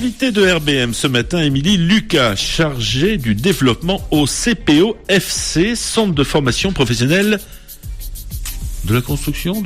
L'invité de RBM ce matin, Émilie Lucas, chargée du développement au CPO FC, Centre de formation professionnelle de la construction,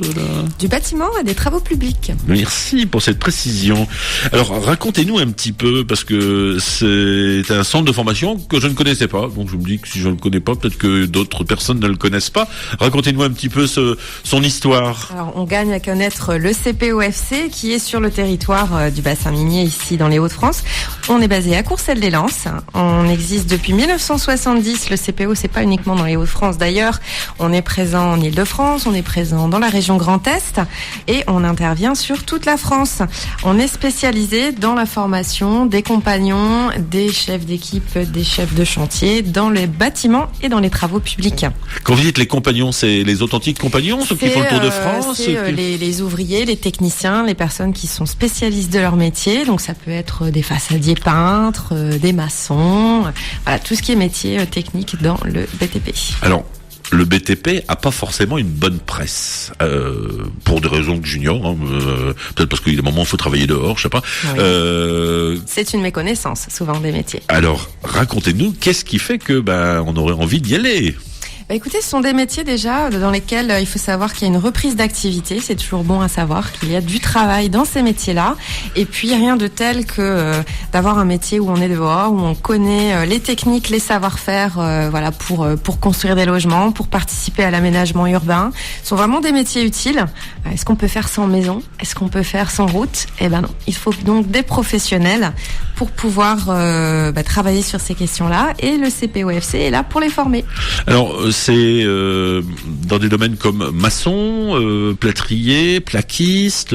du bâtiment et des travaux publics. Merci pour cette précision. Alors, racontez-nous un petit peu, parce que c'est un centre de formation que je ne connaissais pas. Donc, je me dis que si je ne le connais pas, peut-être que d'autres personnes ne le connaissent pas. Racontez-nous un petit peu son histoire. Alors, on gagne à connaître le CPOFC qui est sur le territoire du bassin minier ici dans les Hauts-de-France. On est basé à Courcelles-lès-Lens. On existe depuis 1970. Le CPO, c'est pas uniquement dans les Hauts-de-France. D'ailleurs, on est présent en Île-de-France, on est présent dans la région Grand Est et on intervient sur toute la France. On est spécialisé dans la formation des compagnons, des chefs d'équipe, des chefs de chantier dans les bâtiments et dans les travaux publics. Quand vous dites les compagnons, c'est les authentiques compagnons, ceux qui font le Tour de France? C'est les ouvriers, les techniciens, les personnes qui sont spécialistes de leur métier. Donc ça peut être des façadiers peintres, des maçons, voilà, tout ce qui est métier technique dans le BTP. Alors, le BTP a pas forcément une bonne presse, pour des raisons que j'ignore, hein, peut-être parce qu'il y a des moments où il faut travailler dehors, je sais pas. Oui. C'est une méconnaissance, souvent, des métiers. Alors, racontez-nous, qu'est-ce qui fait que, on aurait envie d'y aller? Écoutez, ce sont des métiers déjà dans lesquels il faut savoir qu'il y a une reprise d'activité. C'est toujours bon à savoir qu'il y a du travail dans ces métiers-là. Et puis rien de tel que d'avoir un métier où on est dehors, où on connaît les techniques, les savoir-faire, voilà, pour construire des logements, pour participer à l'aménagement urbain. Ce sont vraiment des métiers utiles. Est-ce qu'on peut faire sans maison? Est-ce qu'on peut faire sans route? Eh ben non. Il faut donc des professionnels pour pouvoir travailler sur ces questions-là. Et le CPOFC est là pour les former. Alors, c'est dans des domaines comme maçon, plâtrier, plaquiste.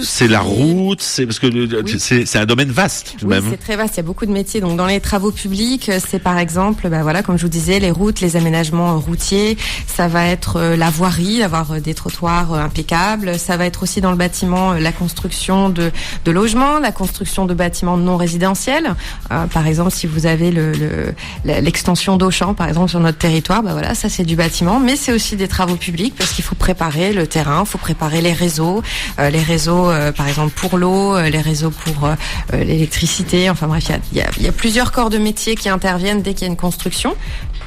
C'est la route. C'est parce que c'est un domaine vaste tout de même. C'est très vaste. Il y a beaucoup de métiers. Donc dans les travaux publics, c'est par exemple, comme je vous disais, les routes, les aménagements routiers. Ça va être la voirie, avoir des trottoirs impeccables. Ça va être aussi dans le bâtiment la construction de logements, la construction de bâtiments non résidentiels. Par exemple, si vous avez l'extension d'Auchan, par exemple, sur notre territoire. Ça c'est du bâtiment, mais c'est aussi des travaux publics parce qu'il faut préparer le terrain, il faut préparer les réseaux, par exemple pour l'eau, les réseaux pour l'électricité. Enfin bref, il y a plusieurs corps de métiers qui interviennent dès qu'il y a une construction.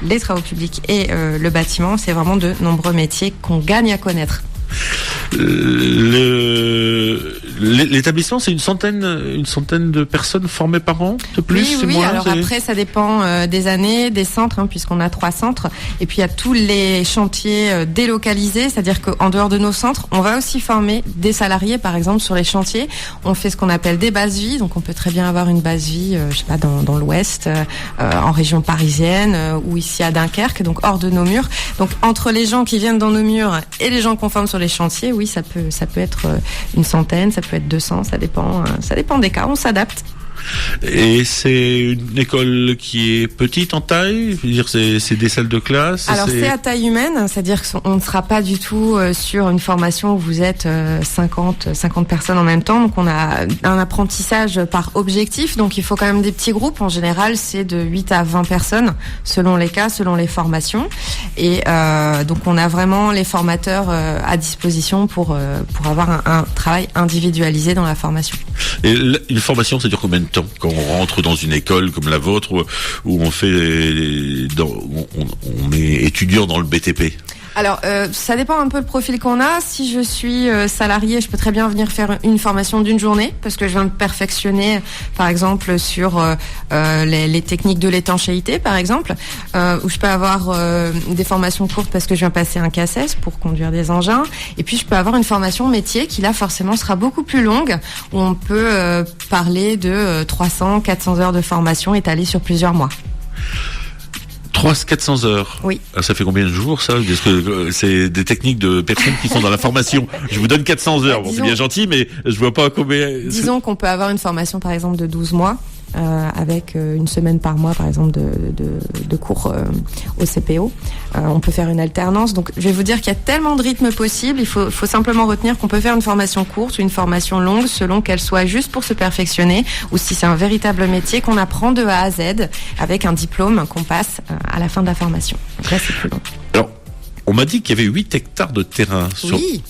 Les travaux publics et le bâtiment, c'est vraiment de nombreux métiers qu'on gagne à connaître. L'établissement, c'est une centaine de personnes formées par an, de plus, oui, moins. Alors après, ça dépend des années, des centres, puisqu'on a 3 centres. Et puis il y a tous les chantiers délocalisés, c'est-à-dire qu'en dehors de nos centres, on va aussi former des salariés, par exemple sur les chantiers. On fait ce qu'on appelle des bases vie, donc on peut très bien avoir une base vie, dans l'Ouest, en région parisienne, ou ici à Dunkerque, donc hors de nos murs. Donc entre les gens qui viennent dans nos murs et les gens qu'on forme sur les chantiers, oui, ça peut être une centaine, ça peut être 200, ça dépend des cas, on s'adapte. Et c'est une école qui est petite en taille, je veux dire, c'est des salles de classe. Alors c'est à taille humaine, c'est-à-dire qu'on ne sera pas du tout sur une formation où vous êtes 50 personnes en même temps. Donc on a un apprentissage par objectif, donc il faut quand même des petits groupes. En général, c'est de 8 à 20 personnes selon les cas, selon les formations. Et donc on a vraiment les formateurs à disposition pour avoir un travail individualisé dans la formation. Et une formation, ça dure combien de temps quand on rentre dans une école comme la vôtre où on est étudiant dans le BTP? Alors, ça dépend un peu le profil qu'on a. Si je suis salarié, je peux très bien venir faire une formation d'une journée parce que je viens de perfectionner, par exemple, sur les techniques de l'étanchéité, par exemple, où je peux avoir des formations courtes parce que je viens passer un CACES pour conduire des engins. Et puis, je peux avoir une formation métier qui, là, forcément, sera beaucoup plus longue, où on peut parler de 300, 400 heures de formation étalées sur plusieurs mois. 400 heures. Oui. Ça fait combien de jours, ça? Parce que c'est des techniques de personnes qui sont dans la formation. Je vous donne 400 heures. Bon, c'est bien gentil, mais je vois pas combien. Disons qu'on peut avoir une formation, par exemple, de 12 mois. Avec une semaine par mois, par exemple, de cours au CPO. On peut faire une alternance. Donc, je vais vous dire qu'il y a tellement de rythmes possibles. Il faut simplement retenir qu'on peut faire une formation courte ou une formation longue selon qu'elle soit juste pour se perfectionner ou si c'est un véritable métier qu'on apprend de A à Z avec un diplôme qu'on passe à la fin de la formation. Donc là, c'est plus long. Alors, on m'a dit qu'il y avait 8 hectares de terrain. Oui.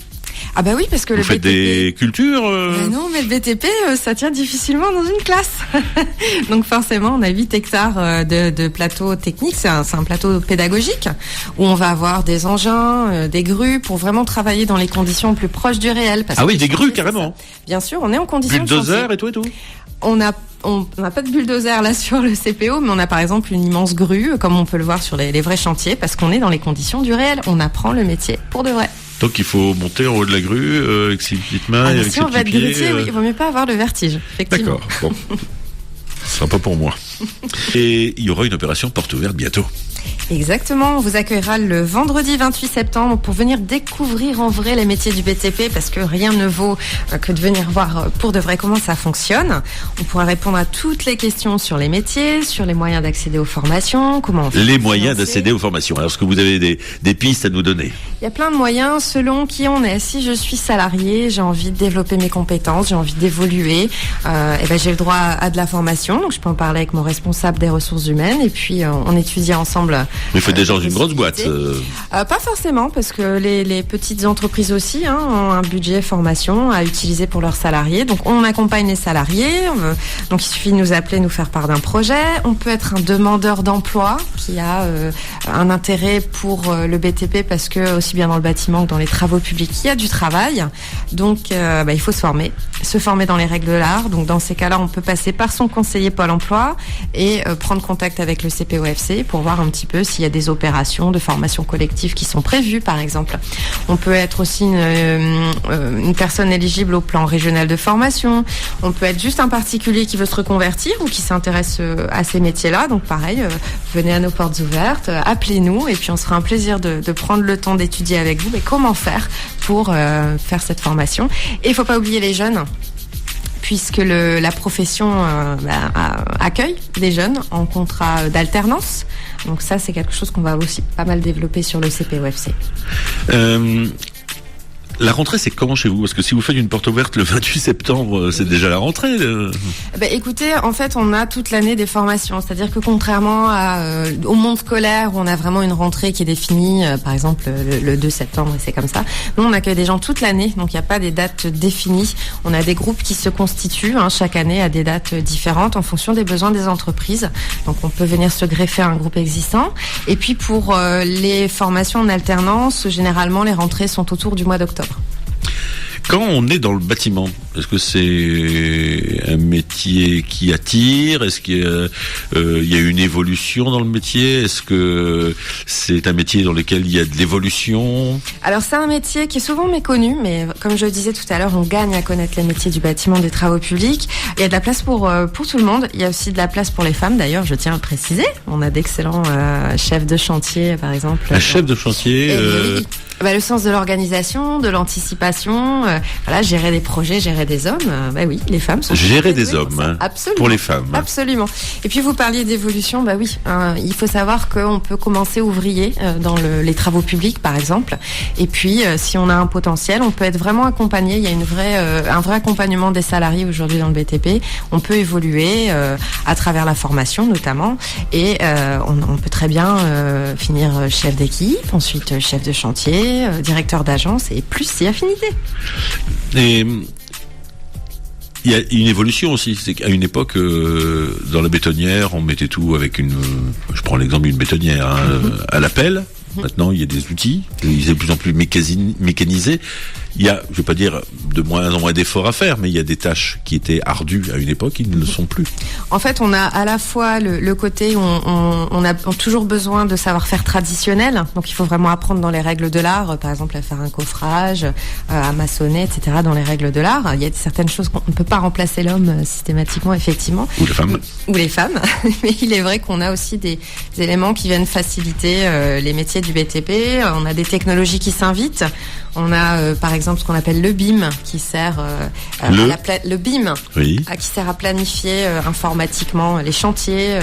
Ah bah oui, parce que vous le faites BTP... des cultures Non, mais le BTP, ça tient difficilement dans une classe. Donc forcément, on a 8 hectares de plateau technique. C'est un plateau pédagogique où on va avoir des engins, des grues pour vraiment travailler dans les conditions plus proches du réel. Ah oui, des grues carrément. Bien sûr, on est en conditions de chantier. Bulldozer et tout. On n'a pas de bulldozer là sur le CPO, mais on a par exemple une immense grue, comme on peut le voir sur les vrais chantiers, parce qu'on est dans les conditions du réel. On apprend le métier pour de vrai. Donc il faut monter en haut de la grue avec ses petites mains et avec ses petits pieds. Si on va être grutier, oui, il vaut mieux pas avoir le vertige, effectivement. D'accord, bon. Ce sera pas pour moi. Et il y aura une opération porte ouverte bientôt. Exactement, on vous accueillera le vendredi 28 septembre pour venir découvrir en vrai les métiers du BTP, parce que rien ne vaut que de venir voir pour de vrai comment ça fonctionne. On pourra répondre à toutes les questions sur les métiers, sur les moyens d'accéder aux formations, comment on fait. Les moyens d'accéder aux formations. Alors, est-ce que vous avez des pistes à nous donner? Il y a plein de moyens selon qui on est. Si je suis salarié, j'ai envie de développer mes compétences, j'ai envie d'évoluer, j'ai le droit à de la formation. Donc je peux en parler avec mon responsable des ressources humaines et puis on étudie ensemble. Mais il faut déjà dans une grosse boîte. Pas forcément, parce que les petites entreprises aussi ont un budget formation à utiliser pour leurs salariés. Donc on accompagne les salariés. Donc il suffit de nous appeler, nous faire part d'un projet. On peut être un demandeur d'emploi qui a un intérêt pour le BTP, parce que aussi bien dans le bâtiment que dans les travaux publics, il y a du travail. Donc il faut se former dans les règles de l'art. Donc dans ces cas-là, on peut passer par son conseiller Pôle emploi et prendre contact avec le CPOFC pour voir un petit peu s'il y a des opérations de formation collective qui sont prévues, par exemple. On peut être aussi une personne éligible au plan régional de formation. On peut être juste un particulier qui veut se reconvertir ou qui s'intéresse à ces métiers-là. Donc pareil, venez à nos portes ouvertes, appelez-nous et puis on sera un plaisir de prendre le temps d'étudier avec vous comment faire pour faire cette formation. Et il faut pas oublier les jeunes, puisque la profession accueille des jeunes en contrat d'alternance. Donc ça, c'est quelque chose qu'on va aussi pas mal développer sur le CPOFC. La rentrée, c'est comment chez vous? Parce que si vous faites une porte ouverte le 28 septembre, c'est déjà la rentrée. Écoutez, en fait, on a toute l'année des formations. C'est-à-dire que contrairement au monde scolaire, où on a vraiment une rentrée qui est définie, par exemple le 2 septembre, et c'est comme ça. Nous, on accueille des gens toute l'année, donc il n'y a pas des dates définies. On a des groupes qui se constituent chaque année à des dates différentes en fonction des besoins des entreprises. Donc on peut venir se greffer à un groupe existant. Et puis pour les formations en alternance, généralement, les rentrées sont autour du mois d'octobre. Quand on est dans le bâtiment, est-ce que c'est un métier qui attire? Est-ce qu'il y a une évolution dans le métier? Est-ce que c'est un métier dans lequel il y a de l'évolution? Alors c'est un métier qui est souvent méconnu, mais comme je le disais tout à l'heure, on gagne à connaître les métiers du bâtiment, des travaux publics. Il y a de la place pour tout le monde. Il y a aussi de la place pour les femmes, d'ailleurs, je tiens à le préciser. On a d'excellents chefs de chantier, par exemple. Un chef de chantier le sens de l'organisation, de l'anticipation, gérer des projets, gérer des hommes. Oui, les femmes sont gérer des hommes absolument, pour les femmes. Absolument. Et puis vous parliez d'évolution, il faut savoir qu'on peut commencer ouvrier dans les travaux publics, par exemple. Et puis si on a un potentiel, on peut être vraiment accompagné. Il y a un vrai accompagnement des salariés aujourd'hui dans le BTP. On peut évoluer à travers la formation notamment, et on peut très bien finir chef d'équipe, ensuite chef de chantier, directeur d'agence et plus si affinité. Et il y a une évolution aussi, c'est qu'à une époque, dans la bétonnière, on mettait tout avec je prends l'exemple d'une bétonnière, à la pelle. Maintenant, il y a des outils, ils sont de plus en plus mécanisés. Il y a, je vais pas dire de moins en moins d'efforts à faire, mais il y a des tâches qui étaient ardues à une époque, qui ne le sont plus. En fait, on a à la fois le côté où on a toujours besoin de savoir-faire traditionnel, donc il faut vraiment apprendre dans les règles de l'art, par exemple à faire un coffrage, à maçonner, etc. dans les règles de l'art. Il y a certaines choses qu'on ne peut pas remplacer l'homme systématiquement, effectivement. Ou les femmes. Ou les femmes. Mais il est vrai qu'on a aussi des éléments qui viennent faciliter les métiers du BTP. On a des technologies qui s'invitent. On a par exemple ce qu'on appelle le BIM qui sert le BIM qui sert à planifier informatiquement les chantiers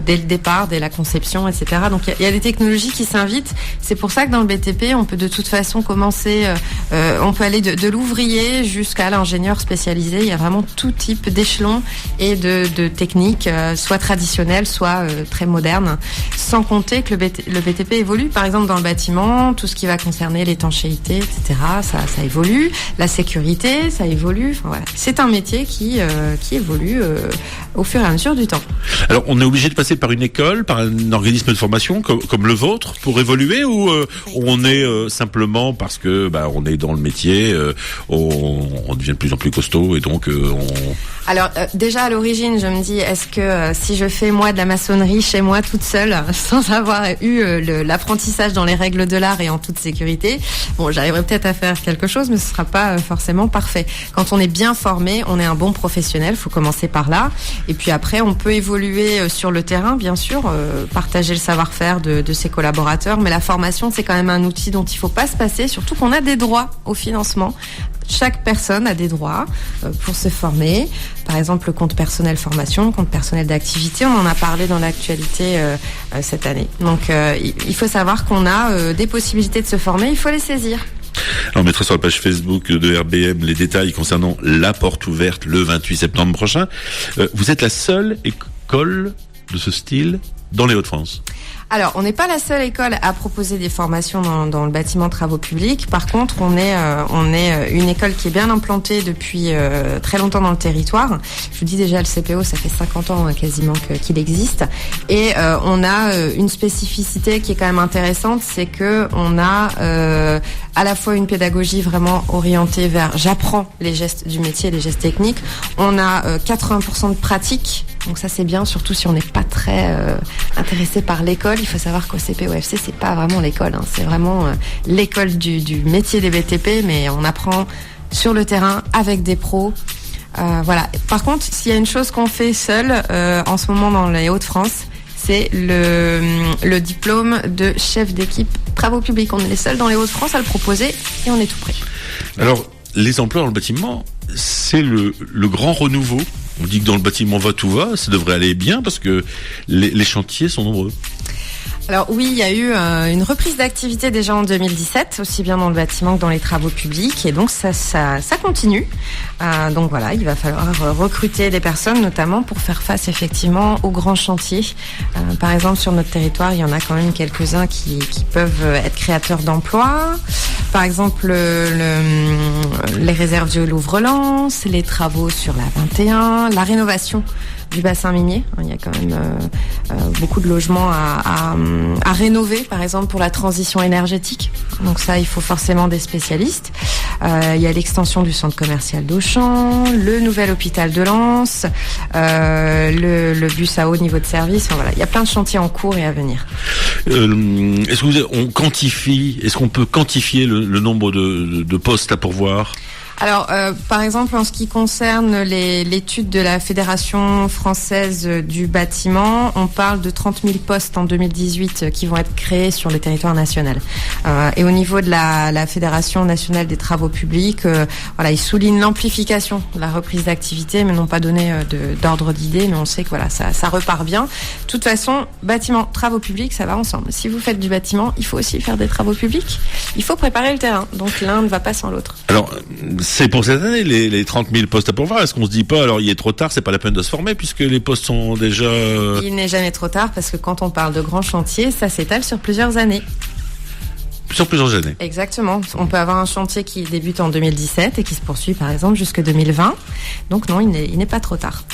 dès le départ, dès la conception, etc. Donc il y a des technologies qui s'invitent. C'est pour ça que dans le BTP, on peut de toute façon commencer, on peut aller de l'ouvrier jusqu'à l'ingénieur spécialisé. Il y a vraiment tout type d'échelons et de techniques, soit traditionnelles, soit très modernes. Sans compter que le BTP évolue évolue. Par exemple, dans le bâtiment, tout ce qui va concerner l'étanchéité, etc., ça évolue. La sécurité, ça évolue. Enfin, voilà. C'est un métier qui évolue au fur et à mesure du temps. Alors, on est obligé de passer par une école, par un organisme de formation comme le vôtre pour évoluer, ou on est simplement parce que on est dans le métier, on devient de plus en plus costaud et donc Alors déjà à l'origine, je me dis, est-ce que si je fais moi de la maçonnerie chez moi toute seule, sans avoir eu l'apprentissage dans les règles de l'art et en toute sécurité, bon, j'arriverai peut-être à faire quelque chose, mais ce sera pas forcément parfait. Quand on est bien formé, on est un bon professionnel, faut commencer par là. Et puis après, on peut évoluer sur le terrain, bien sûr, partager le savoir-faire de ses collaborateurs, mais la formation, c'est quand même un outil dont il faut pas se passer, surtout qu'on a des droits au financement. Chaque personne a des droits pour se former. Par exemple, le compte personnel formation, le compte personnel d'activité, on en a parlé dans l'actualité cette année. Donc, il faut savoir qu'on a des possibilités de se former, il faut les saisir. On mettra sur la page Facebook de RBM les détails concernant la porte ouverte le 28 septembre prochain. Vous êtes la seule école de ce style dans les Hauts-de-France. Alors, on n'est pas la seule école à proposer des formations dans le bâtiment travaux publics. Par contre, on est une école qui est bien implantée depuis très longtemps dans le territoire. Je vous dis déjà, le CPO, ça fait 50 ans quasiment qu'il existe. Et on a une spécificité qui est quand même intéressante, c'est que on a à la fois une pédagogie vraiment orientée vers j'apprends les gestes du métier, les gestes techniques. On a 80% de pratique. Donc ça c'est bien, surtout si on n'est pas très intéressé par l'école. Il faut savoir qu'au CPOFC c'est pas vraiment l'école, c'est vraiment l'école du métier des BTP, mais on apprend sur le terrain avec des pros. Voilà. Par contre, s'il y a une chose qu'on fait seul en ce moment dans les Hauts-de-France, c'est le diplôme de chef d'équipe travaux publics. On est les seuls dans les Hauts-de-France à le proposer et on est tout prêt. Alors, les emplois dans le bâtiment, c'est le grand renouveau. On dit que dans le bâtiment tout va, ça devrait aller bien parce que les chantiers sont nombreux. Alors oui, il y a eu une reprise d'activité déjà en 2017, aussi bien dans le bâtiment que dans les travaux publics, et donc ça continue. Donc voilà, il va falloir recruter des personnes, notamment pour faire face effectivement aux grands chantiers. Par exemple, sur notre territoire, il y en a quand même quelques-uns qui peuvent être créateurs d'emplois. Par exemple, les réserves du Louvre-Lens, les travaux sur la 21, la rénovation du bassin minier. Il y a quand même beaucoup de logements à rénover, par exemple pour la transition énergétique. Donc ça, il faut forcément des spécialistes. Il y a l'extension du centre commercial d'Auchan, le nouvel hôpital de Lens, le bus à haut niveau de service. Enfin, voilà, il y a plein de chantiers en cours et à venir. Est-ce qu'on peut quantifier le nombre de postes à pourvoir ? Alors, par exemple, en ce qui concerne l'étude de la Fédération française du bâtiment, on parle de 30 000 postes en 2018 qui vont être créés sur le territoire national. Et au niveau de la Fédération nationale des travaux publics, voilà, ils soulignent l'amplification de la reprise d'activité, mais n'ont pas donné d'ordre d'idée, mais on sait que voilà, ça repart bien. De toute façon, bâtiment, travaux publics, ça va ensemble. Si vous faites du bâtiment, il faut aussi faire des travaux publics. Il faut préparer le terrain. Donc l'un ne va pas sans l'autre. Alors, c'est pour cette année, les 30 000 postes à pourvoir. Est-ce qu'on se dit pas, alors il est trop tard, c'est pas la peine de se former puisque les postes sont déjà... Il n'est jamais trop tard parce que quand on parle de grands chantiers, ça s'étale sur plusieurs années. Sur plusieurs années. Exactement. On peut avoir un chantier qui débute en 2017 et qui se poursuit par exemple jusque 2020. Donc non, il n'est pas trop tard.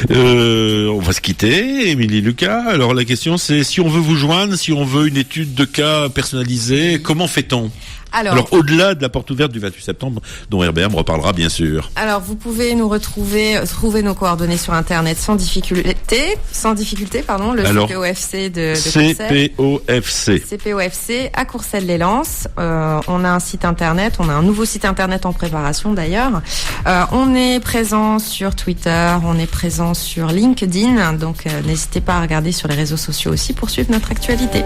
On va se quitter, Émilie Lucas. Alors la question c'est, si on veut vous joindre, si on veut une étude de cas personnalisée, comment fait-on ? Alors, au-delà de la porte ouverte du 28 septembre, dont RBM reparlera bien sûr. Alors, vous pouvez nous trouver nos coordonnées sur Internet sans difficulté, le CPOFC de CPOFC. CPOFC à Courcelles-les-Lances. On a un site Internet, on a un nouveau site Internet en préparation d'ailleurs. On est présent sur Twitter, on est présent sur LinkedIn, donc n'hésitez pas à regarder sur les réseaux sociaux aussi pour suivre notre actualité.